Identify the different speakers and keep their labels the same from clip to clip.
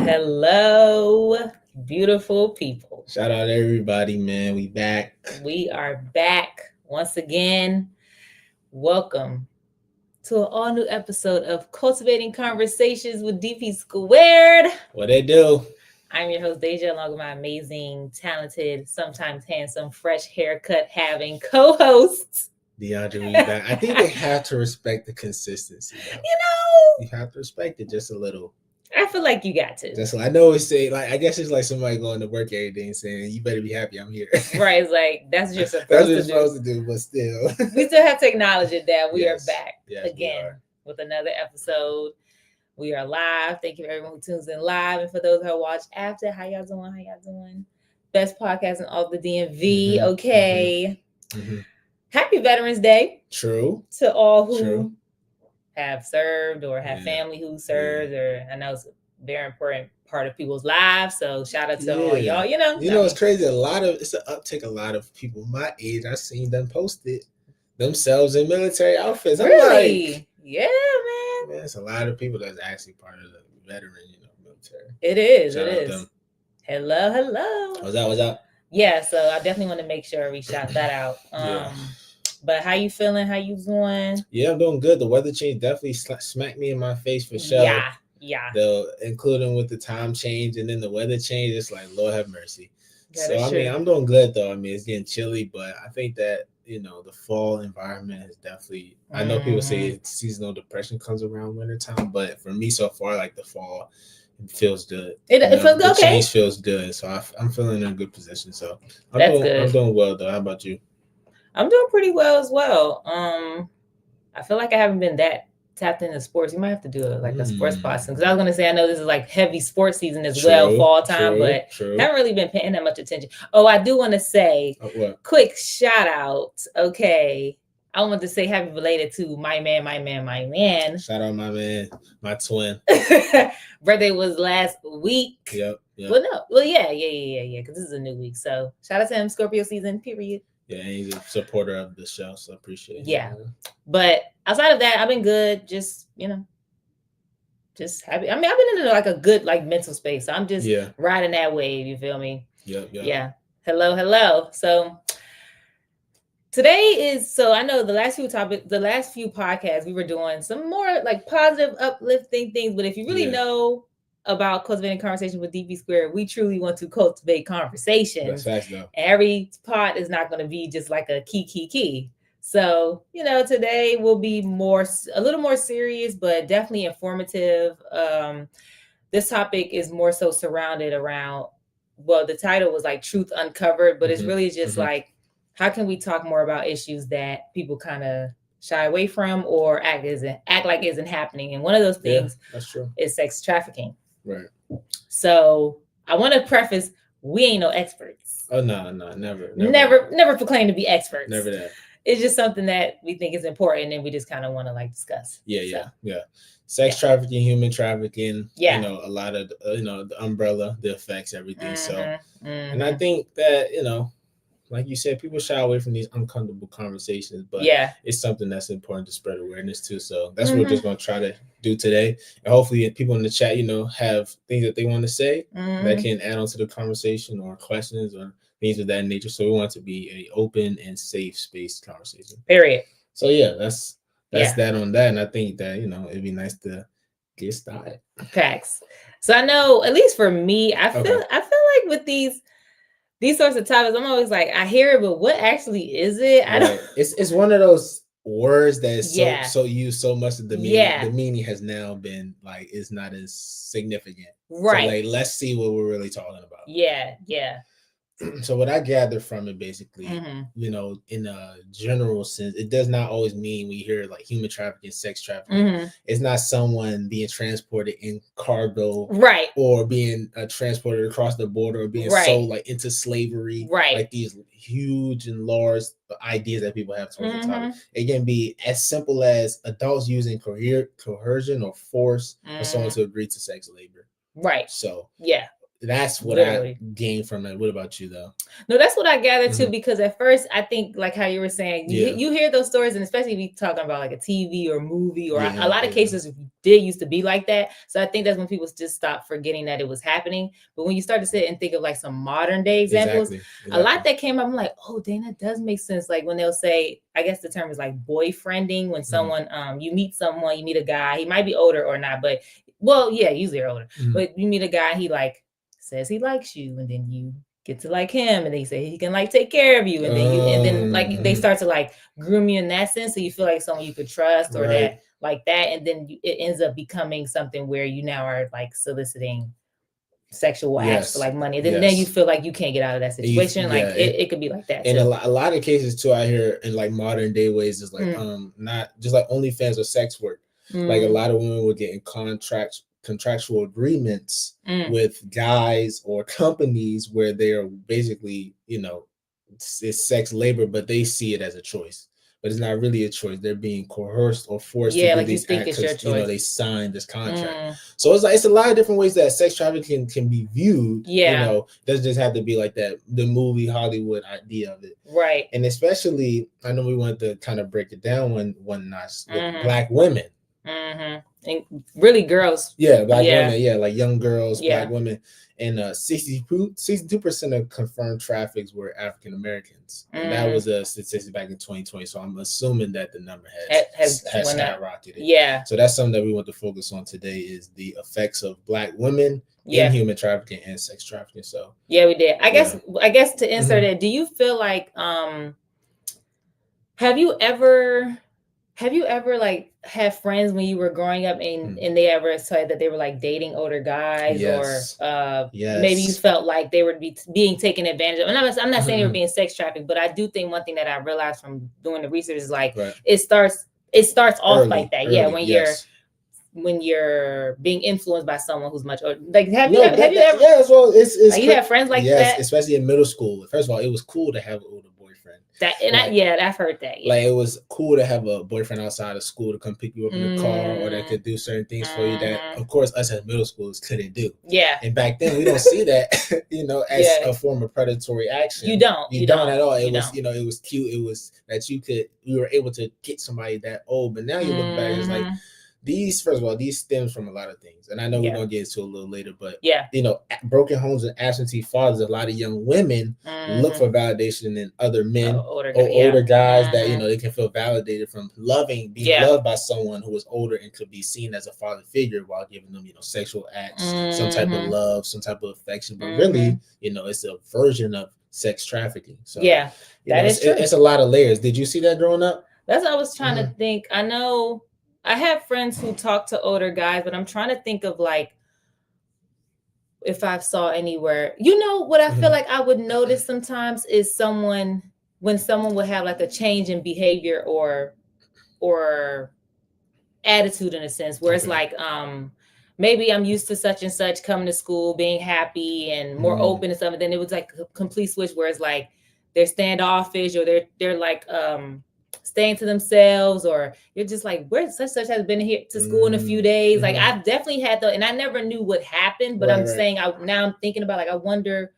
Speaker 1: Hello, beautiful people.
Speaker 2: Shout out everybody, man. We back.
Speaker 1: We are back once again. Welcome to an all new episode of Cultivating Conversations with DP².
Speaker 2: What they do?
Speaker 1: I'm your host, Deja, along with my amazing, talented, sometimes handsome, fresh haircut having co-hosts.
Speaker 2: DeAndre, we back. I think they have to respect the consistency. Though. You have to respect it just a little.
Speaker 1: I feel like you got to.
Speaker 2: Just I know it's say like I guess it's like somebody going to work every day and saying you better be happy I'm here.
Speaker 1: Right, it's like that's what you're supposed
Speaker 2: that's what
Speaker 1: to
Speaker 2: you're
Speaker 1: do.
Speaker 2: supposed to do, but still,
Speaker 1: we still have to acknowledge it that we
Speaker 2: Yes.
Speaker 1: are back
Speaker 2: Yes,
Speaker 1: again with another episode. We are live. Thank you for everyone who tunes in live, and for those who watch after. How y'all doing? How y'all doing? Best podcast in all the DMV. Okay. Happy Veterans Day.
Speaker 2: True.
Speaker 1: To all who have served or have family who serves, or I know it's a very important part of people's lives. So shout out to all y'all. You know,
Speaker 2: it's crazy. It's an uptick. A lot of people my age, I've seen them posted themselves in military outfits. I'm
Speaker 1: really?
Speaker 2: like,
Speaker 1: yeah, man.
Speaker 2: It's a lot of people that's actually part of the veteran, military.
Speaker 1: It is.
Speaker 2: Shout
Speaker 1: it is. Them. Hello.
Speaker 2: What's up?
Speaker 1: Yeah, so I definitely want to make sure we shout that out. But how you feeling? How you doing?
Speaker 2: Yeah, I'm doing good. The weather change definitely smacked me in my face for sure.
Speaker 1: Yeah.
Speaker 2: Including with the time change and then the weather change, it's like, Lord have mercy.
Speaker 1: That
Speaker 2: so, I'm doing good, though. I mean, it's getting chilly, but I think that, the fall environment is definitely, I know people say seasonal depression comes around wintertime, but for me so far, like the fall, it feels good.
Speaker 1: It feels good.
Speaker 2: The change feels good. So I'm feeling in a good position. So I'm doing well, though. How about you?
Speaker 1: I'm doing pretty well as well. I feel like I haven't been that tapped into sports. You might have to do a sports podcast because I was going to say I know this is like heavy sports season as well, fall time, but haven't really been paying that much attention. Oh, I do want to say quick shout out. Okay, I want to say happy belated to my man.
Speaker 2: Shout out my man, my twin.
Speaker 1: Birthday was last week.
Speaker 2: Yep.
Speaker 1: Well, no. Well, yeah. Because this is a new week. So shout out to him. Scorpio season. Period.
Speaker 2: Yeah, and he's a supporter of the show, so appreciate it.
Speaker 1: Yeah. But outside of that, I've been good. Just happy. I mean, I've been in like a good mental space. So I'm just riding that wave. You feel me?
Speaker 2: Yep.
Speaker 1: Yeah. Hello. So today I know the last few podcasts we were doing some more like positive, uplifting things. But if you really know about cultivating conversations with DP², we truly want to cultivate conversations.
Speaker 2: That's facts, though.
Speaker 1: Every pod is not going to be just like a key. So, today will be a little more serious, but definitely informative. This topic is more so surrounded around, the title was like Truth Uncovered, but it's really just like, how can we talk more about issues that people kind of shy away from or act like isn't happening? And one of those things is sex trafficking.
Speaker 2: Right.
Speaker 1: So I want to preface, we ain't no experts.
Speaker 2: Oh, no, never.
Speaker 1: Never proclaim to be experts.
Speaker 2: Never that.
Speaker 1: It's just something that we think is important and we just kind of want to discuss.
Speaker 2: Yeah. Sex trafficking, human trafficking, a lot of, the umbrella, the effects, everything. So, and I think that, like you said, people shy away from these uncomfortable conversations, but it's something that's important to spread awareness to. So that's what we're just going to try to do today. And hopefully people in the chat, have things that they want to say that can add on to the conversation or questions or things of that nature. So we want it to be an open and safe space conversation.
Speaker 1: Period.
Speaker 2: So that's that on that. And I think that, it'd be nice to get started.
Speaker 1: Facts. So I know, at least for me, I feel like with these sorts of topics, I'm always like, I hear it, but what actually is it? I don't.
Speaker 2: It's one of those words that is so used so much that the meaning has now been is not as significant.
Speaker 1: Right.
Speaker 2: So let's see what we're really talking about.
Speaker 1: Yeah.
Speaker 2: So what I gather from it basically, in a general sense, it does not always mean we hear human trafficking, sex trafficking. It's not someone being transported in cargo,
Speaker 1: right,
Speaker 2: or being transported across the border, or being sold into slavery,
Speaker 1: right.
Speaker 2: Like these huge and large ideas that people have towards the topic. It can be as simple as adults using coercion or force for someone to agree to sex labor.
Speaker 1: Right.
Speaker 2: So that's what I gained from it. What about you though?
Speaker 1: No, that's what I gathered too, because at first I think, like how you were saying, you hear those stories, and especially if you're talking about like a TV or movie, or a lot of cases did used to be like that. So I think that's when people just stopped forgetting that it was happening. But when you start to sit and think of like some modern day examples, a lot that came up, I'm like, oh, dang, that does make sense. Like when they'll say, I guess the term is like boyfriending, when someone, you meet someone, you meet a guy, he might be older or not, but usually they're older, but you meet a guy, he like says he likes you, and then you get to like him, and they say he can like take care of you, and then like they start to like groom you in that sense, so you feel like someone you could trust, or that like that, and then it ends up becoming something where you now are like soliciting sexual acts for like money, and then you feel like you can't get out of that situation. It could be like that.
Speaker 2: And a lot of cases too, I hear in like modern day ways is like not just like OnlyFans or sex work. Like a lot of women would get in contractual agreements with guys or companies where they're basically, it's sex labor, but they see it as a choice. But it's not really a choice. They're being coerced or forced to do these acts because they signed this contract. So it's a lot of different ways that sex trafficking can be viewed. Doesn't just have to be like that, the movie Hollywood idea of it.
Speaker 1: Right.
Speaker 2: And especially, I know we wanted to kind of break it down one notch with Black women.
Speaker 1: And really girls.
Speaker 2: Black women, like young girls, Black women. And 62% of confirmed traffics were African Americans. And that was a statistic back in 2020. So I'm assuming that the number has skyrocketed. So that's something that we want to focus on today, is the effects of Black women in human trafficking and sex trafficking. So
Speaker 1: we did. I guess to insert it, do you feel like have you ever like had friends when you were growing up and they ever said that they were like dating older guys, or maybe you felt like they were being taken advantage of? I'm not saying they were being sex trafficked, but I do think one thing that I realized from doing the research is like it starts off early, like that. When you're being influenced by someone who's much older. Like have you ever
Speaker 2: as well, it's
Speaker 1: like, you have friends like that?
Speaker 2: Especially in middle school. First of all, it was cool to have an older boyfriend.
Speaker 1: I've heard that.
Speaker 2: Like it was cool to have a boyfriend outside of school to come pick you up in the car, or that could do certain things for you that, of course, us as middle schoolers couldn't do. And back then we don't see that, as a form of predatory action. You don't at all. It was cute. It was that you were able to get somebody that old, but now you look back, it's like, these stems from a lot of things, and I know we're gonna get into a little later, but broken homes and absentee fathers, a lot of young women look for validation in other men, older guys that they can feel validated from being loved by someone who is older and could be seen as a father figure, while giving them sexual acts, some type of love, some type of affection, but really it's a version of sex trafficking. So that is true. It's a lot of layers. Did you see that growing up?
Speaker 1: That's what I was trying to think. I know I have friends who talk to older guys, but I'm trying to think of like if I saw anywhere. What I feel like I would notice sometimes is when someone would have like a change in behavior or attitude, in a sense, where it's like maybe I'm used to such and such coming to school, being happy and more open and stuff, and then it was like a complete switch where it's like they're standoffish, or they're like staying to themselves, or you're just like, where such has been here to school in a few days. Like I've definitely had and I never knew what happened, but I'm saying now I'm thinking about, like, I wonder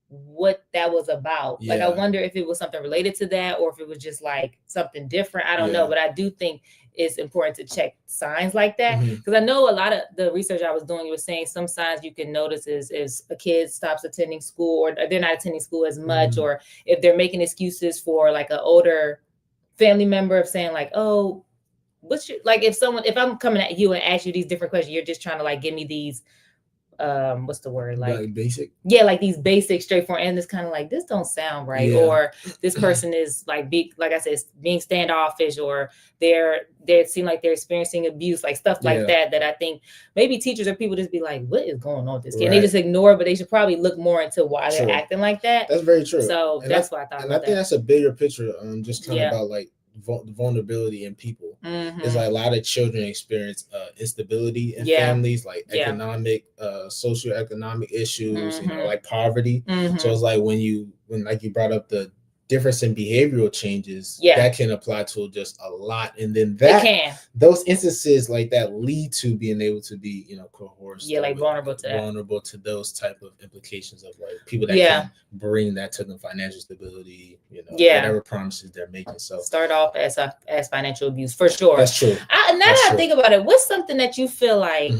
Speaker 1: what that was about. Like I wonder if it was something related to that, or if it was just like something different. I don't know, but I do think it's important to check signs like that, because I know a lot of the research I was doing, you were saying some signs you can notice is a kid stops attending school, or they're not attending school as much, or if they're making excuses for like an older family member of saying like, oh, if I'm coming at you and ask you these different questions, you're just trying to like give me these what's the word, like
Speaker 2: basic,
Speaker 1: like these basic straightforward, and it's kind of like, this don't sound right, or this person is like like I said, being standoffish, or they seem like they're experiencing abuse, like stuff like that I think maybe teachers or people just be like, what is going on with this kid? And they just ignore it, but they should probably look more into why they're acting like that.
Speaker 2: That's very true.
Speaker 1: So that's what I thought.
Speaker 2: And I think that's a bigger picture, just kind of about like vulnerability in people. There's like a lot of children experience instability in families, like economic, socioeconomic issues, like poverty. So it's like when like you brought up the difference in behavioral changes, that can apply to just a lot. And then those instances like that lead to being able to be, coerced.
Speaker 1: Yeah, like vulnerable
Speaker 2: to those type of implications of like people that can bring that to them financial stability, whatever promises they're making. So
Speaker 1: start off as financial abuse for sure.
Speaker 2: That's true.
Speaker 1: Now that I think about it, what's something that you feel like,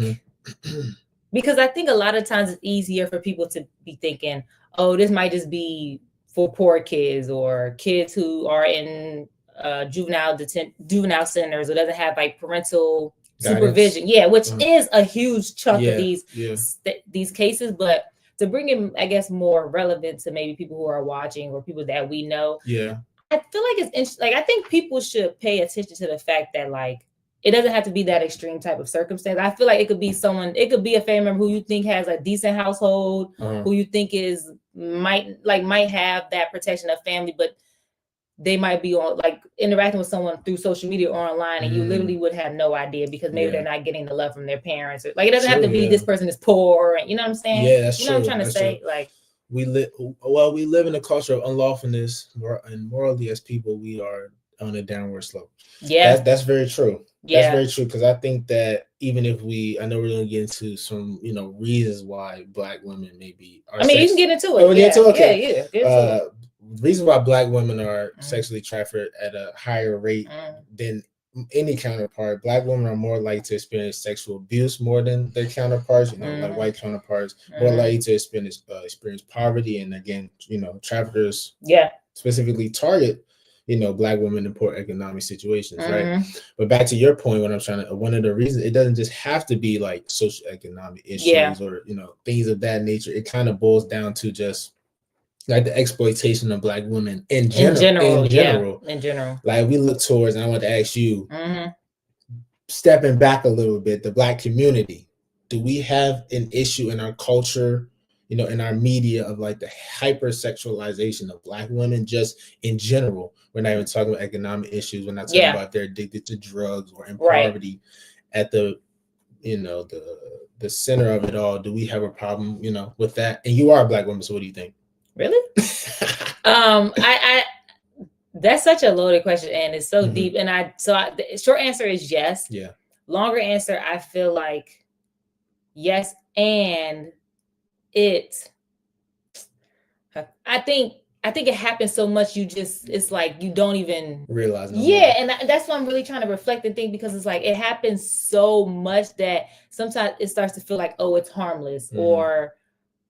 Speaker 1: because I think a lot of times it's easier for people to be thinking, oh, this might just be for poor kids or kids who are in juvenile centers or doesn't have like parental supervision. Yeah, which is a huge chunk of these cases. But to bring in, I guess, more relevant to maybe people who are watching or people that we know.
Speaker 2: Yeah,
Speaker 1: I feel like it's interesting. Like, I think people should pay attention to the fact that like it doesn't have to be that extreme type of circumstance. I feel like it could be someone, it could be a family member who you think has a decent household, who you think might have that protection of family, but they might be on like interacting with someone through social media or online, and you literally would have no idea because maybe they're not getting the love from their parents. Or, like, it doesn't have to be this person is poor, and you know what I'm saying?
Speaker 2: Yeah, that's true.
Speaker 1: You know what I'm trying to say? True. Like,
Speaker 2: we live in a culture of unlawfulness, and morally as people, we are on a downward slope.
Speaker 1: Yeah,
Speaker 2: that's very true. Yeah, that's very true, because I think that even if I know we're gonna get into some, reasons why Black women maybe are.
Speaker 1: I mean, you can get into it. Oh,
Speaker 2: get into it? Okay.
Speaker 1: Yeah, get into it.
Speaker 2: Reason why Black women are sexually trafficked at a higher rate than any counterpart. Black women are more likely to experience sexual abuse more than their counterparts, like white counterparts, more likely to experience poverty. And again, traffickers specifically target, Black women in poor economic situations, right? But back to your point, one of the reasons, it doesn't just have to be like socioeconomic issues or, things of that nature. It kind of boils down to just like the exploitation of Black women in general. Like, we look towards, and I want to ask you, stepping back a little bit, the Black community, do we have an issue in our culture, in our media, of like the hypersexualization of Black women just in general? We're not even talking about economic issues. We're not talking about they're addicted to drugs or in poverty. At the the center of it all, do we have a problem, with that? And you are a Black woman, so what do you think?
Speaker 1: Really? I that's such a loaded question, and it's so deep. And the short answer is yes.
Speaker 2: Yeah.
Speaker 1: Longer answer, I feel like yes, and I think it happens so much. It's like you don't even
Speaker 2: realize.
Speaker 1: And that's why I'm really trying to reflect and think, because it's like it happens so much that sometimes it starts to feel like, oh, it's harmless, or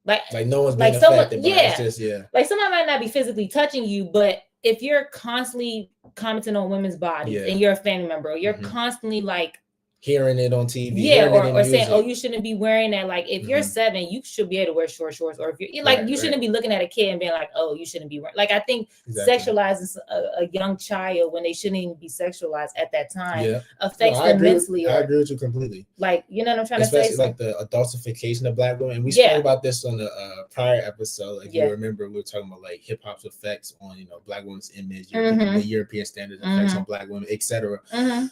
Speaker 1: like no one's being affected by it. It's just, like someone might not be physically touching you, but if you're constantly commenting on women's bodies and you're a family member, or you're constantly like
Speaker 2: hearing it on TV,
Speaker 1: or saying, oh, you shouldn't be wearing that. Like, if you're 7, you should be able to wear short shorts, or if you're like, you shouldn't be looking at a kid and being like, oh, you shouldn't be wearing. Like, I think sexualizing a young child when they shouldn't even be sexualized at that time affects them mentally.
Speaker 2: I agree with you completely.
Speaker 1: Like, you know what I'm trying to say?
Speaker 2: Especially like the adultification of Black women. And we spoke about this on the prior episode. If you remember, we were talking about like hip hop's effects on Black women's image, the European standards effects on Black women, etc.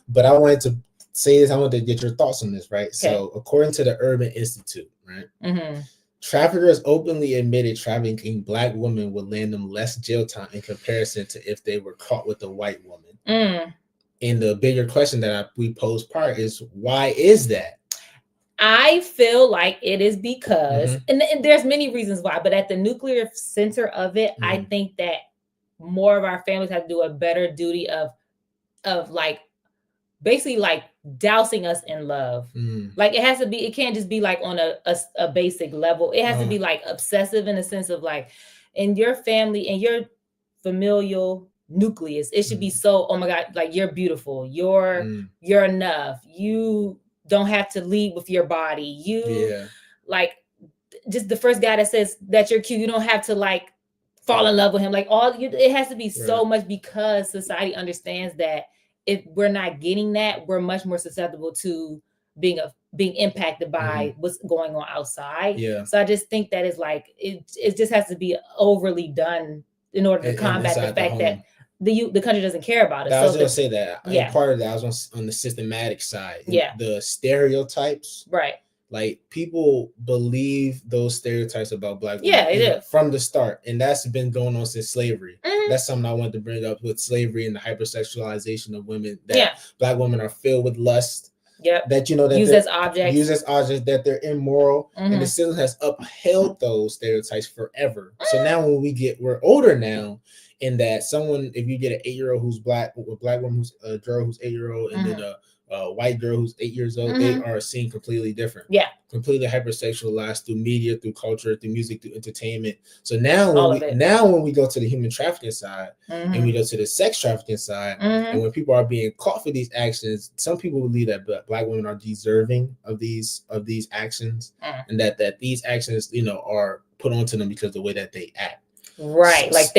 Speaker 2: But I wanted to say this. I wanted to get your thoughts on this, right? Okay. So, according to the Urban Institute, right, traffickers openly admitted trafficking Black women would land them less jail time in comparison to if they were caught with a white woman. And the bigger question that we posed prior is, why is that?
Speaker 1: I feel like it is because, and there's many reasons why, but at the nuclear center of it, I think that more of our families have to do a better duty of like basically like dousing us in love. Like, it has to be, it can't just be like on a basic level. It has to be like obsessive, in the sense of like, in your family and your familial nucleus, it should be so, oh my God, like, you're beautiful, you're enough, you don't have to lead with your body, like, just the first guy that says that you're cute, you don't have to like fall in love with him. Like, it has to be so much, because society understands that if we're not getting that, we're much more susceptible to being impacted by what's going on outside. So I just think that is like, it just has to be overly done in order to combat the fact that the country doesn't care about it.
Speaker 2: I was going to say that. Part of that, I was on the systematic side. The stereotypes.
Speaker 1: Right.
Speaker 2: like people believe those stereotypes about Black women
Speaker 1: Yeah, they do.
Speaker 2: from the start, and that's been going on since slavery. That's something I wanted to bring up with slavery and the hypersexualization of women. That Black women are filled with lust. That that
Speaker 1: used as objects,
Speaker 2: that they're immoral, and the system has upheld those stereotypes forever. So now when we're older now, in that someone, if you get an 8-year-old who's Black, a Black woman who's a girl who's 8-year-old, and then a white girl who's 8 years old, they are seen completely different. Completely hypersexualized through media, through culture, through music, through entertainment. So now when we go to the human trafficking side, and we go to the sex trafficking side, and when people are being caught for these actions, some people believe that Black women are deserving of these actions, and that these actions, are put onto them because of the way that they act.
Speaker 1: Right. So, like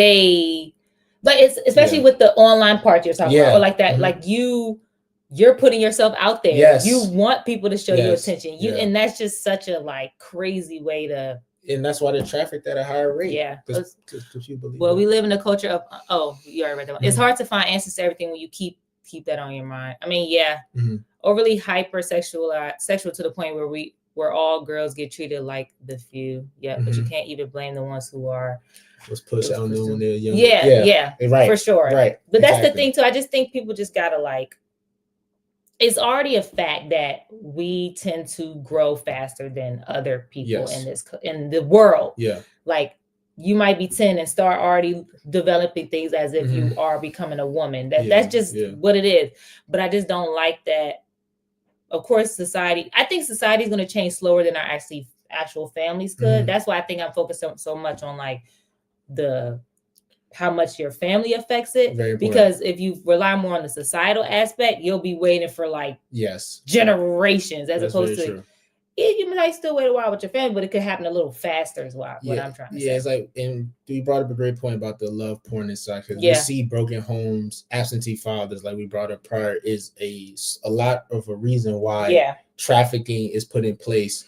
Speaker 1: it's especially with the online part you're talking about, or like that, like you're putting yourself out there. Yes. You want people to show you attention. And that's just such a crazy way to.
Speaker 2: And that's why they're trafficked at a higher rate.
Speaker 1: Yeah.
Speaker 2: Because you believe.
Speaker 1: Well, we live in a culture of you already read that one. It's hard to find answers to everything when you keep that on your mind. I mean, overly sexual to the point where all girls get treated like the few. Yeah, but you can't even blame the ones who are.
Speaker 2: Was pushed out when they're young.
Speaker 1: Yeah, right, for sure.
Speaker 2: Right.
Speaker 1: But that's the thing too. I just think people just gotta it's already a fact that we tend to grow faster than other people in the world.
Speaker 2: Yeah.
Speaker 1: Like you might be 10 and start already developing things as if you are becoming a woman. That's just what it is. But I just don't like that. Of course, I think society is going to change slower than our actual families could. That's why I think I'm focused so much on how much your family affects it, because if you rely more on the societal aspect, you'll be waiting for generations as opposed to you might still wait a while with your family, but it could happen a little faster as well. What I'm trying to say.
Speaker 2: It's and you brought up a great point about the love porn inside, because we see broken homes, absentee fathers, like we brought up prior, is a lot of a reason why trafficking is put in place.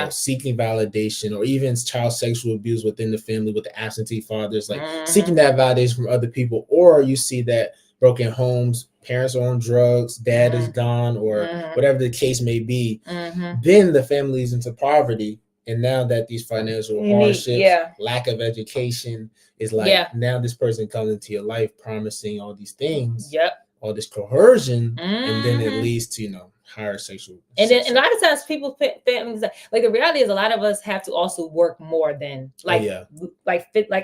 Speaker 2: Seeking validation, or even child sexual abuse within the family with the absentee fathers, seeking that validation from other people. Or you see that broken homes, parents are on drugs, dad is gone, or whatever the case may be. Then the family is into poverty, and now that these financial hardships, lack of education is now this person comes into your life promising all these things, all this coercion, and then it leads to higher sexual.
Speaker 1: And then a lot of times people families the reality is a lot of us have to also work more than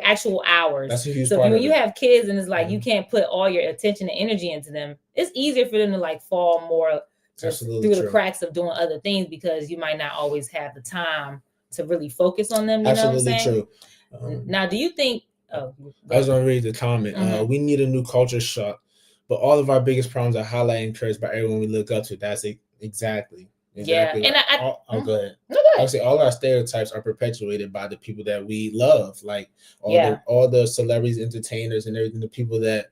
Speaker 1: actual hours.
Speaker 2: That's a huge
Speaker 1: so
Speaker 2: part
Speaker 1: when you have kids and it's you can't put all your attention and energy into them, it's easier for them to fall more through the cracks of doing other things, because you might not always have the time to really focus on them. You know what I'm saying? True. Now, do you think?
Speaker 2: I was going to read the comment. We need a new culture shock. But all of our biggest problems are highlighted and encouraged by everyone we look up to. That's exactly.
Speaker 1: Yeah. And
Speaker 2: go ahead. I would say all our stereotypes are perpetuated by the people that we love, all the celebrities, entertainers, and everything. The people that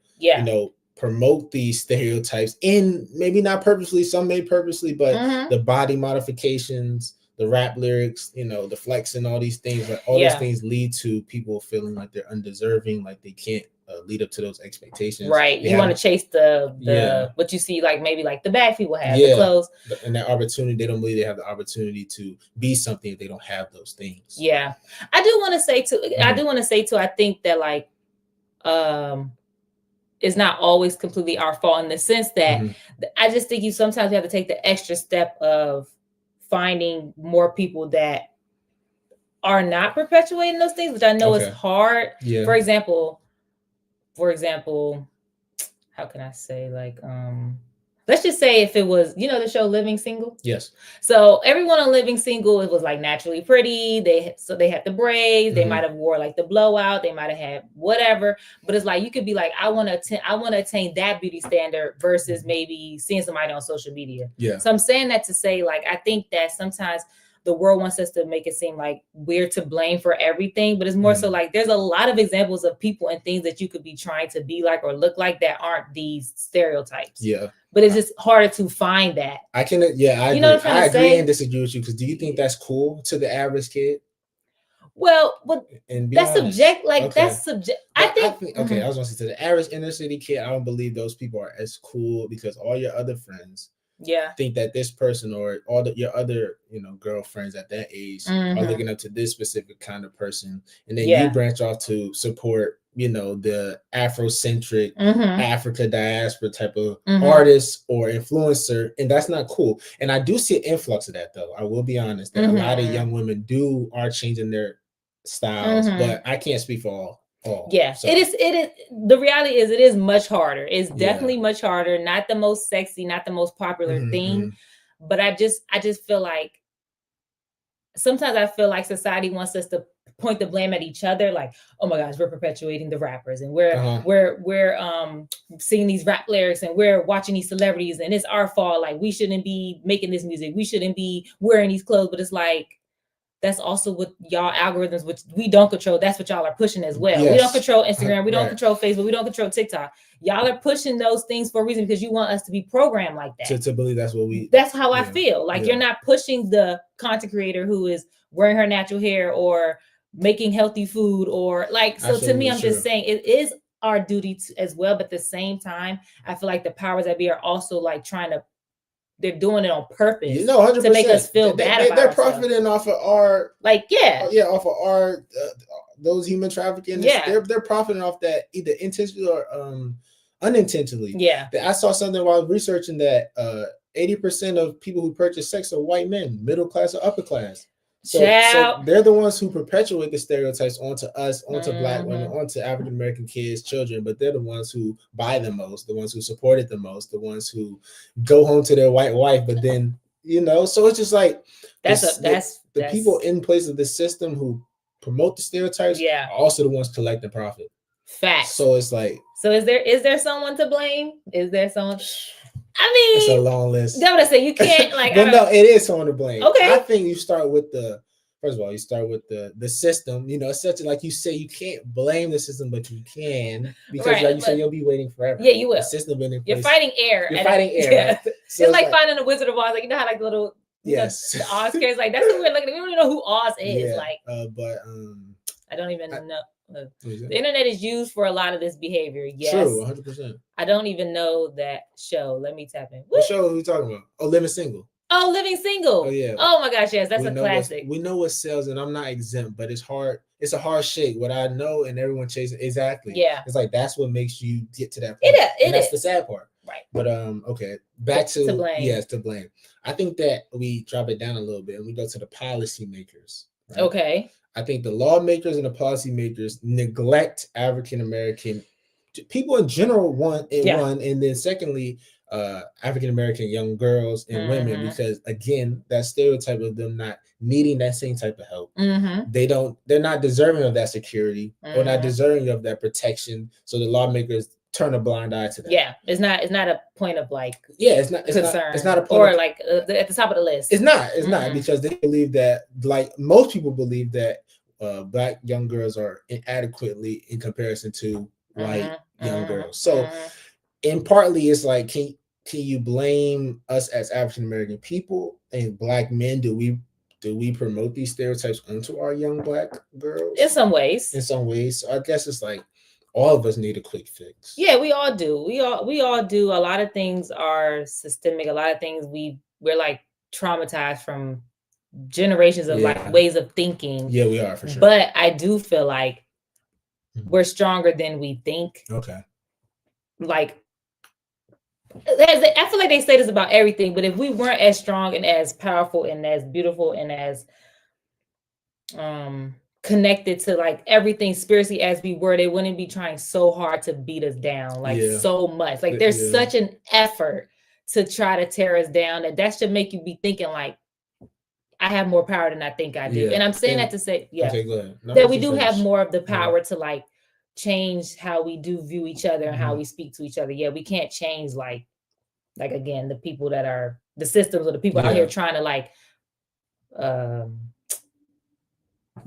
Speaker 2: promote these stereotypes, in maybe not purposely, some may purposely, but the body modifications, the rap lyrics, the flexing, all these things, all those things lead to people feeling like they're undeserving, like they can't lead up to those expectations.
Speaker 1: Right. You want to chase the what you see, maybe the bag people have, the clothes.
Speaker 2: And that opportunity, they don't believe they have the opportunity to be something if they don't have those things.
Speaker 1: Yeah. I do want to say too, I think that it's not always completely our fault, in the sense that I just think sometimes you have to take the extra step of finding more people that are not perpetuating those things, which I know is hard.
Speaker 2: Yeah.
Speaker 1: For example, how can I say, let's just say if it was, the show Living Single.
Speaker 2: Yes.
Speaker 1: So everyone on Living Single, it was naturally pretty. They had the braids. They might have wore the blowout. They might have had whatever. But it's you could be I want to attain that beauty standard versus maybe seeing somebody on social media.
Speaker 2: Yeah.
Speaker 1: So I'm saying that to say I think that sometimes the world wants us to make it seem like we're to blame for everything, but it's more so there's a lot of examples of people and things that you could be trying to be like or look like that aren't these stereotypes.
Speaker 2: Yeah.
Speaker 1: But it's just harder to find that.
Speaker 2: I can, I agree. I agree and disagree with you, because do you think that's cool to the average kid?
Speaker 1: Well, that's subject. That's subject. I think.
Speaker 2: Okay, I was going to say, to the average inner city kid, I don't believe those people are as cool, because all your other friends think that this person or all your other, girlfriends at that age are looking up to this specific kind of person, and then you branch off to support, the Afrocentric, Africa diaspora type of artist or influencer, and that's not cool. And I do see an influx of that, though. I will be honest that a lot of young women are changing their styles, but I can't speak for all.
Speaker 1: So. It is. The reality is, it is much harder. It's definitely much harder. Not the most sexy, not the most popular thing, but I just feel like sometimes I feel like society wants us to point the blame at each other, like, oh my gosh, we're perpetuating the rappers, and we're singing these rap lyrics, and we're watching these celebrities, and it's our fault. Like, we shouldn't be making this music, we shouldn't be wearing these clothes. But it's like, that's also what y'all algorithms, which we don't control. That's what y'all are pushing as well. Yes. We don't control Instagram. We don't control Facebook. We don't control TikTok. Y'all are pushing those things for a reason, because you want us to be programmed like that.
Speaker 2: To believe that's
Speaker 1: how I feel. Like, you're not pushing the content creator who is wearing her natural hair or making healthy food or like, so absolutely, to me, I'm just saying it is our duty as well. But at the same time, I feel like the powers that be are also like they're doing it on purpose, 100%. To make us feel bad about
Speaker 2: they're profiting off of our,
Speaker 1: like,
Speaker 2: off of our those human trafficking. They're profiting off that either intentionally or unintentionally. I saw something while researching that 80% of people who purchase sex are white men, middle class or upper class. So they're the ones who perpetuate the stereotypes onto us, onto Black women, onto African American kids, children. But they're the ones who buy the most, the ones who support it the most, the ones who go home to their white wife. But then, so it's just like the people in place of the system who promote the stereotypes are also the ones collecting profit.
Speaker 1: Facts.
Speaker 2: So it's like,
Speaker 1: is there someone to blame? Is there someone? I mean,
Speaker 2: it's a long list.
Speaker 1: That's what I say. You can't like.
Speaker 2: But no, it is someone to blame.
Speaker 1: Okay.
Speaker 2: I think you start with the system. It's such like you say, you can't blame the system, but you can, because like you say, you'll be waiting forever.
Speaker 1: Yeah, you will.
Speaker 2: The system been in place.
Speaker 1: You're fighting air.
Speaker 2: You're fighting air. Right?
Speaker 1: So it's like finding a Wizard of Oz. Like, how like the little the Oz characters. Like, that's what we're looking at. We don't even know who Oz is.
Speaker 2: Yeah,
Speaker 1: like, I don't even know. The internet is used for a lot of this behavior. Yes.
Speaker 2: True, 100%.
Speaker 1: I don't even know that show. Let me tap in.
Speaker 2: What show are we talking about? Oh, Living Single.
Speaker 1: Oh, Living Single.
Speaker 2: Oh, yeah.
Speaker 1: Oh my gosh, yes, that's a classic.
Speaker 2: We know what sells, and I'm not exempt, but it's hard. It's a hard shake. What I know, and everyone chases exactly.
Speaker 1: Yeah.
Speaker 2: It's like that's what makes you get to that point. That's the sad part.
Speaker 1: Right.
Speaker 2: But okay, back to
Speaker 1: blame.
Speaker 2: Yes, to blame. I think that we drop it down a little bit and we go to the policymakers. Right?
Speaker 1: Okay.
Speaker 2: I think the lawmakers and the policymakers neglect African American people in general, one, and then secondly, African American young girls and women, because again, that stereotype of them not needing that same type of help. They're not deserving of that security or not deserving of that protection. So the lawmakers turn a blind eye to that.
Speaker 1: Yeah, it's not a point of like
Speaker 2: it's not a point
Speaker 1: or like at the top of the list.
Speaker 2: It's not because they believe that, like most people believe that Black young girls are inadequately in comparison to white young girls. So and partly it's like, can you blame us as African American people and Black men? Do we promote these stereotypes onto our young Black girls?
Speaker 1: In some ways.
Speaker 2: So I guess it's like all of us need a quick fix.
Speaker 1: Yeah, we all do. We all do. A lot of things are systemic. A lot of things we're like traumatized from generations of like ways of thinking.
Speaker 2: Yeah, we are for sure.
Speaker 1: But I do feel like we're stronger than we think.
Speaker 2: Okay.
Speaker 1: Like, I feel like they say this about everything, but if we weren't as strong and as powerful and as beautiful and as connected to like everything spiritually as we were, they wouldn't be trying so hard to beat us down so much. Like, there's such an effort to try to tear us down that should make you be thinking like, I have more power than I think I do. And I'm saying that to say,
Speaker 2: okay, go ahead.
Speaker 1: That we do have more of the power to like change how we do view each other and how we speak to each other. Yeah, we can't change like again, the people that are the systems or the people out here trying to like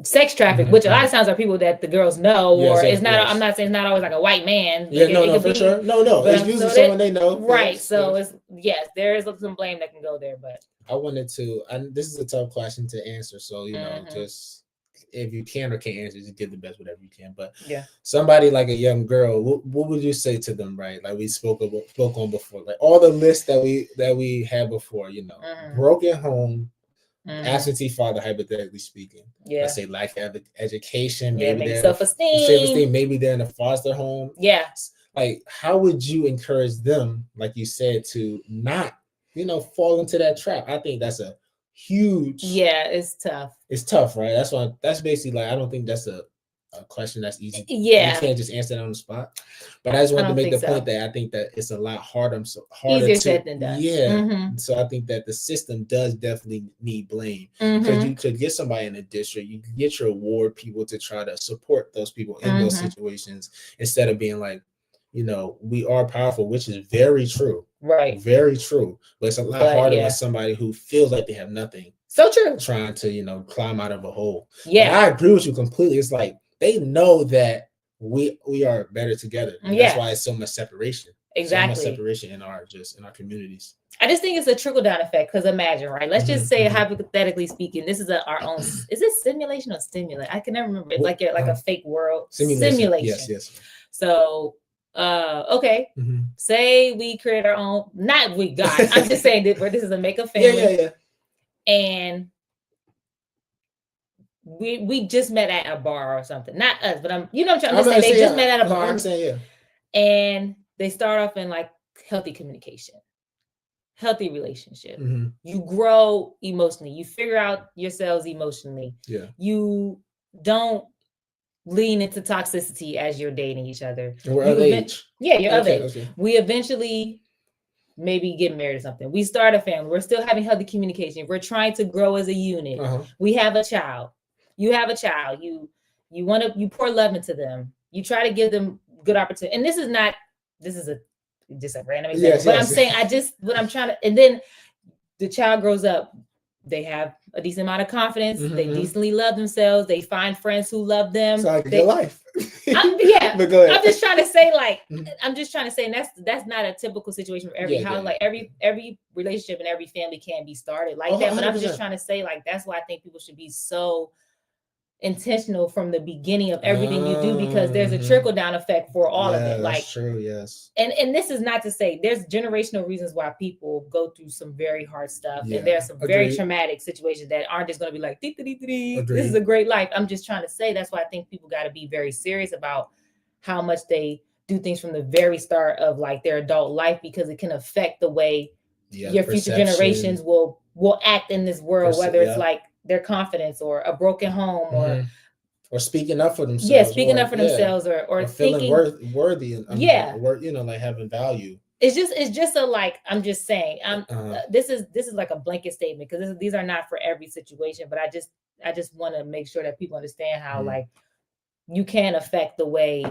Speaker 1: sex traffic, which a lot of times are people that the girls know, or it's not. I'm not saying it's not always like a white man.
Speaker 2: Yeah, no, for sure. No, it's usually someone they know.
Speaker 1: Right. So it's there is some blame that can go there, but
Speaker 2: I wanted to. And this is a tough question to answer, so just if you can or can't answer, just give the best whatever you can. But
Speaker 1: yeah,
Speaker 2: somebody like a young girl, what would you say to them, right? Like we spoke on before, like all the lists that we had before, broken home, absentee father, hypothetically speaking.
Speaker 1: Yeah.
Speaker 2: Let's say lack of education,
Speaker 1: Yeah,
Speaker 2: maybe
Speaker 1: self-esteem,
Speaker 2: maybe they're in a foster home.
Speaker 1: Yeah.
Speaker 2: Like, how would you encourage them, like you said, to not, fall into that trap? I think that's a huge.
Speaker 1: Yeah, it's tough.
Speaker 2: It's tough, right? That's basically like, I don't think that's a question that's easy.
Speaker 1: Yeah.
Speaker 2: You can't just answer that on the spot. But I just wanted to make the point that I think that it's a lot harder
Speaker 1: easier said than done.
Speaker 2: Yeah. So I think that the system does definitely need blame. Because you could get somebody in the district, you could get your ward people to try to support those people in those situations, instead of being like, we are powerful, which is very true.
Speaker 1: Right.
Speaker 2: Very true. But it's a lot harder with somebody who feels like they have nothing.
Speaker 1: So true.
Speaker 2: Trying to, climb out of a hole.
Speaker 1: Yeah.
Speaker 2: And I agree with you completely. It's like they know that we are better together. And that's why it's so much separation.
Speaker 1: Exactly.
Speaker 2: So much separation in our communities.
Speaker 1: I just think it's a trickle-down effect, because imagine, right? Let's just say, hypothetically speaking, this is our own. Is it simulation or stimulate? I can never remember. It's like a fake world simulation.
Speaker 2: Yes.
Speaker 1: So, okay. Say we create our own. Not we, God. I'm just saying that this is a make-up family.
Speaker 2: Yeah.
Speaker 1: And we just met at a bar or something. Not us, but I'm just saying they just met at a bar.
Speaker 2: I'm saying,
Speaker 1: and they start off in like healthy communication, healthy relationship. You grow emotionally. You figure out yourselves emotionally.
Speaker 2: Yeah.
Speaker 1: You don't lean into toxicity as you're dating each other.
Speaker 2: And we're of age.
Speaker 1: Yeah, you're of age. Okay. We eventually maybe get married or something. We start a family. We're still having healthy communication. We're trying to grow as a unit. We have a child. You have a child. You pour love into them. You try to give them good opportunity. And this is just a random example. But I'm saying what I'm trying to, and then the child grows up. They have a decent amount of confidence. They decently love themselves. They find friends who love them.
Speaker 2: It's like your life.
Speaker 1: But go ahead. I'm just trying to say, and that's not a typical situation for every house. Like every relationship and every family can be started like that. But 100%. I'm just trying to say, like, that's why I think people should be so intentional from the beginning of everything you do, because there's a trickle down effect for all of it. Like,
Speaker 2: that's true. Yes.
Speaker 1: And this is not to say there's generational reasons why people go through some very hard stuff, and there's some very traumatic situations that aren't just going to be like, this is a great life. I'm just trying to say that's why I think people got to be very serious about how much they do things from the very start of like their adult life, because it can affect the way your future generations will act in this world, whether it's like their confidence or a broken home
Speaker 2: or speaking up for themselves.
Speaker 1: Yeah, speaking up for themselves or
Speaker 2: feeling worthy and like having value.
Speaker 1: It's just a, like, I'm just saying, this is like a blanket statement, because these are not for every situation, but I just want to make sure that people understand how like you can affect the way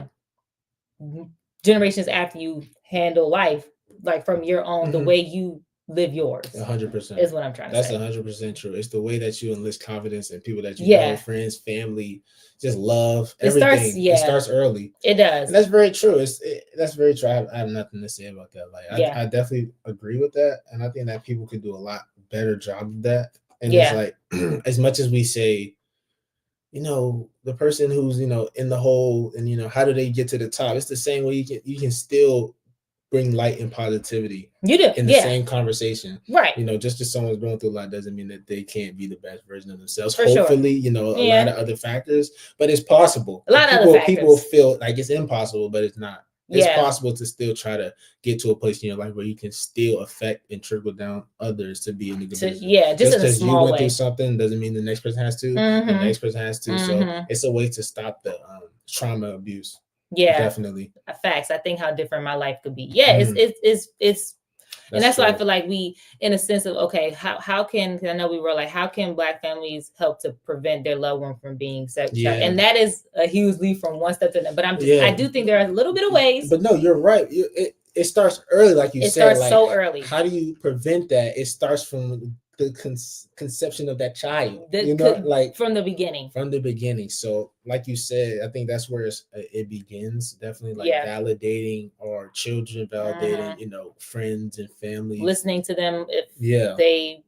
Speaker 1: generations after you handle life, like from your own, the way you live yours.
Speaker 2: 100%
Speaker 1: is what I'm trying to say.
Speaker 2: That's 100% true. It's the way that you enlist confidence in people that you know, friends, family, just love, everything. It starts early.
Speaker 1: It does.
Speaker 2: And that's very true. That's very true. I have nothing to say about that. Like, I definitely agree with that. And I think that people could do a lot better job of that. And it's like, as much as we say, the person who's, in the hole and, how do they get to the top? It's the same way you can still bring light and positivity.
Speaker 1: You do
Speaker 2: in the same conversation,
Speaker 1: right?
Speaker 2: Just because someone's going through a lot doesn't mean that they can't be the best version of themselves.
Speaker 1: For
Speaker 2: Hopefully,
Speaker 1: sure.
Speaker 2: A lot of other factors, but it's possible.
Speaker 1: A lot of other factors.
Speaker 2: People feel like it's impossible, but it's not. It's possible to still try to get to a place in your life where you can still affect and trickle down others to be in a good position.
Speaker 1: Just in a small way.
Speaker 2: You went through something doesn't mean the next person has to. The next person has to. So it's a way to stop the trauma abuse. Yeah, definitely.
Speaker 1: Facts. I think how different my life could be. Yeah, it's and that's why I feel like we, in a sense of, okay, how can, I know we were like, how can Black families help to prevent their loved one from being sexual? And that is a huge leap from one step to another. But I do think there are a little bit of ways.
Speaker 2: But no, you're right. It starts early, like you said.
Speaker 1: It starts so early.
Speaker 2: How do you prevent that? It starts from the conception of that child, like
Speaker 1: from the beginning.
Speaker 2: So like you said, I think that's where it begins. Definitely, like validating our children, validating, friends and family,
Speaker 1: listening to them if they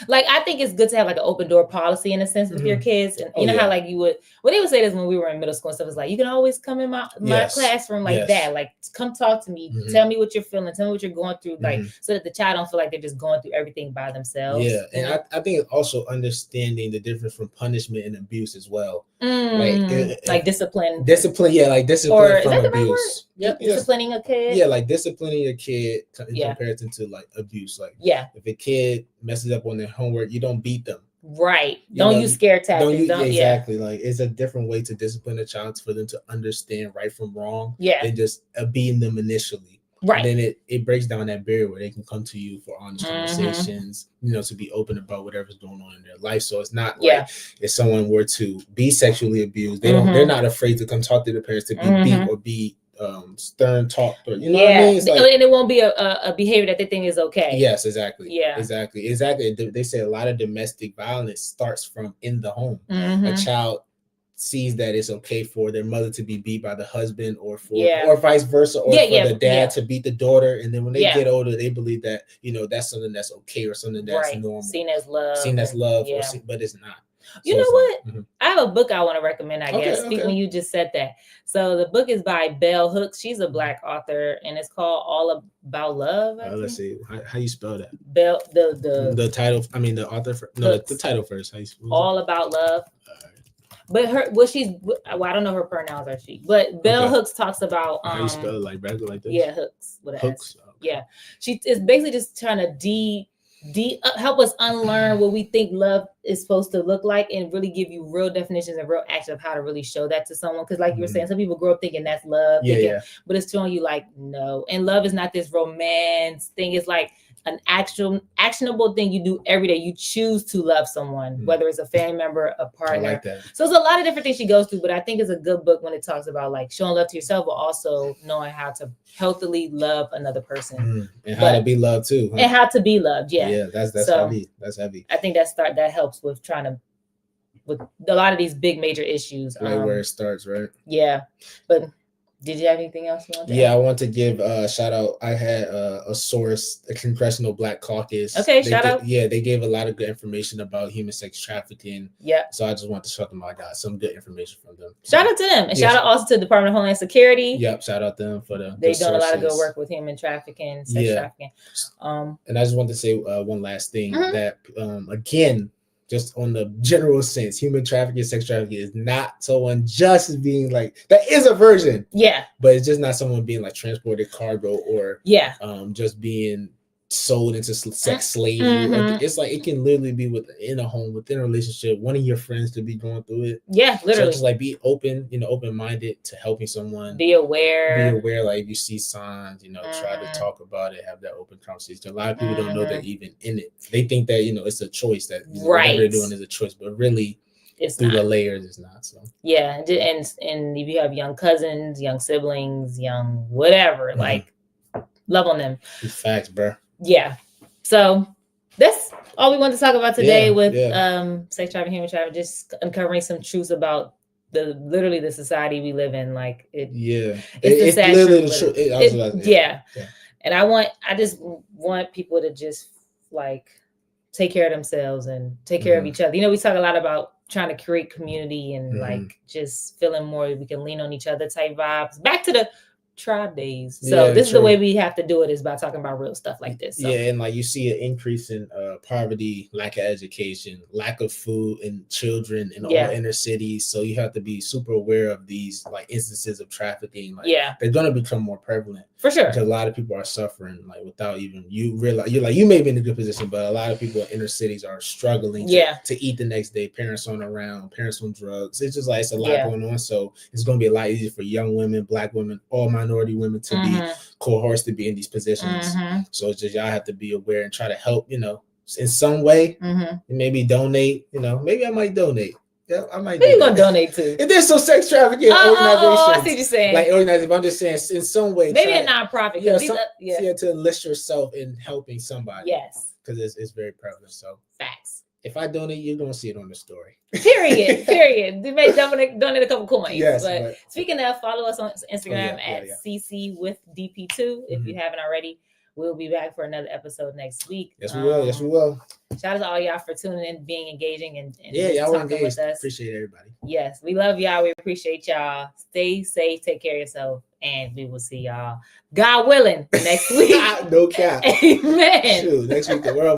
Speaker 1: Like, I think it's good to have like an open door policy in a sense with your kids. And you know how like you would, well, they would say this when we were in middle school and stuff, is like, you can always come in my classroom like that. Like, come talk to me, tell me what you're feeling, tell me what you're going through, like, so that the child don't feel like they're just going through everything by themselves.
Speaker 2: Yeah, and I think it's also understanding the difference from punishment and abuse as well.
Speaker 1: Like discipline.
Speaker 2: Yeah, like discipline or, from abuse. Right word?
Speaker 1: Yep, disciplining a kid.
Speaker 2: Yeah, like disciplining a kid in comparison to like abuse. Like, if a kid messes up on their homework, you don't beat them.
Speaker 1: Right. Don't use scare tactics.
Speaker 2: Exactly. Like, it's a different way to discipline a child for them to understand right from wrong. Than just beating them initially. Right. And then it breaks down that barrier where they can come to you for honest conversations, to be open about whatever's going on in their life. So it's not like if someone were to be sexually abused, they're not afraid to come talk to the parents to be beat or be stern talked, or know what I mean? It's like,
Speaker 1: and it won't be a behavior that they think is okay.
Speaker 2: Yes, exactly. Yeah, exactly. They say a lot of domestic violence starts from in the home. A child sees that it's okay for their mother to be beat by the husband, or vice versa, or for the dad to beat the daughter, and then when they get older, they believe that that's something that's okay or something that's normal,
Speaker 1: seen as love,
Speaker 2: but it's not.
Speaker 1: You know what? I have a book I want to recommend, I guess, when you just said that. So the book is by Bell Hooks. She's a Black author, and it's called All About Love.
Speaker 2: Let's see. How you spell that?
Speaker 1: Bell, the
Speaker 2: title, I mean the author, the title first. How you spell
Speaker 1: All About Love. But I don't know her pronouns are she, but Bell Hooks talks about
Speaker 2: how you spell it, like regular, like this?
Speaker 1: Yeah, Hooks with
Speaker 2: Hooks.
Speaker 1: Yeah, she is basically just trying to help us unlearn what we think love is supposed to look like, and really give you real definitions and real action of how to really show that to someone. Because like you were saying, some people grow up thinking that's love, but it's showing you like, no. And love is not this romance thing. It's like an actionable thing you do every day. You choose to love someone, whether it's a family member, a partner.
Speaker 2: I like that.
Speaker 1: So it's a lot of different things she goes through, but I think it's a good book when it talks about like showing love to yourself, but also knowing how to healthily love another person
Speaker 2: and how to be loved too,
Speaker 1: and how to be loved.
Speaker 2: Yeah, that's so heavy. That's heavy.
Speaker 1: I think that helps with with a lot of these big major issues.
Speaker 2: Right where it starts, right?
Speaker 1: Yeah, but. Did you have anything else you want to add?
Speaker 2: I want to give a shout out. I had a source, the Congressional Black Caucus.
Speaker 1: Okay, shout out.
Speaker 2: Yeah, they gave a lot of good information about human sex trafficking.
Speaker 1: Yeah.
Speaker 2: So I just want to shout them out. I got some good information from them.
Speaker 1: Shout out to them. And shout out also to the Department of Homeland Security.
Speaker 2: Yep, shout out to them for
Speaker 1: they've done a lot of good work with human trafficking, sex trafficking.
Speaker 2: And I just want to say one last thing that again, just on the general sense, human trafficking, sex trafficking is not someone just being like, that is a version.
Speaker 1: Yeah.
Speaker 2: But it's just not someone being like transported cargo or just being sold into sex slavery. It's like it can literally be within a home, within a relationship, one of your friends to be going through it.
Speaker 1: Yeah, literally.
Speaker 2: So just like be open, open-minded to helping someone.
Speaker 1: Be aware.
Speaker 2: Like if you see signs, try to talk about it, have that open conversation. A lot of people don't know they're even in it. They think that it's a choice, that whatever they're doing is a choice, but really it's through the layers it's not. So
Speaker 1: yeah, and if you have young cousins, young siblings, young whatever, like love on them.
Speaker 2: Facts, bro.
Speaker 1: Yeah. So that's all we want to talk about today with sex trafficking, human trafficking, just uncovering some truths about literally the society we live in. Like it's literally the truth. And I just want people to just like take care of themselves and take care of each other. We talk a lot about trying to create community and like just feeling more we can lean on each other type vibes. Back to the tribe days. So this is the way we have to do it, is by talking about real stuff like this. So.
Speaker 2: Yeah, and like you see an increase in poverty, lack of education, lack of food in children in all inner cities. So you have to be super aware of these like instances of trafficking. Like, they're gonna become more prevalent.
Speaker 1: For sure.
Speaker 2: Because a lot of people are suffering like without even you realize. You're like, you may be in a good position, but a lot of people in inner cities are struggling to eat the next day. Parents aren't around, parents on drugs. It's just like it's a lot going on. So it's gonna be a lot easier for young women, Black women, all minority women to be coerced to be in these positions. So it's just y'all have to be aware and try to help, in some way. Maybe donate, maybe I might donate. Yeah, I might.
Speaker 1: Who you gonna donate to?
Speaker 2: If there's some sex trafficking organizations,
Speaker 1: I see what you're saying.
Speaker 2: Like organizations, I'm just saying in some way.
Speaker 1: Maybe a nonprofit.
Speaker 2: To enlist yourself in helping somebody.
Speaker 1: Yes.
Speaker 2: Because it's very prevalent. So
Speaker 1: facts.
Speaker 2: If I donate, you're gonna see it on the story.
Speaker 1: Period. You may donate a couple coins. Yes. But speaking of, follow us on Instagram at CCwithDP². If you haven't already. We'll be back for another episode next week.
Speaker 2: Yes, we will. Yes, we will.
Speaker 1: Shout out to all y'all for tuning in, being engaging, and
Speaker 2: y'all
Speaker 1: talking
Speaker 2: engaged
Speaker 1: with us.
Speaker 2: Appreciate everybody.
Speaker 1: Yes, we love y'all. We appreciate y'all. Stay safe. Take care of yourself. And we will see y'all, God willing, next week.
Speaker 2: No cap.
Speaker 1: Amen.
Speaker 2: Shoot, next week the world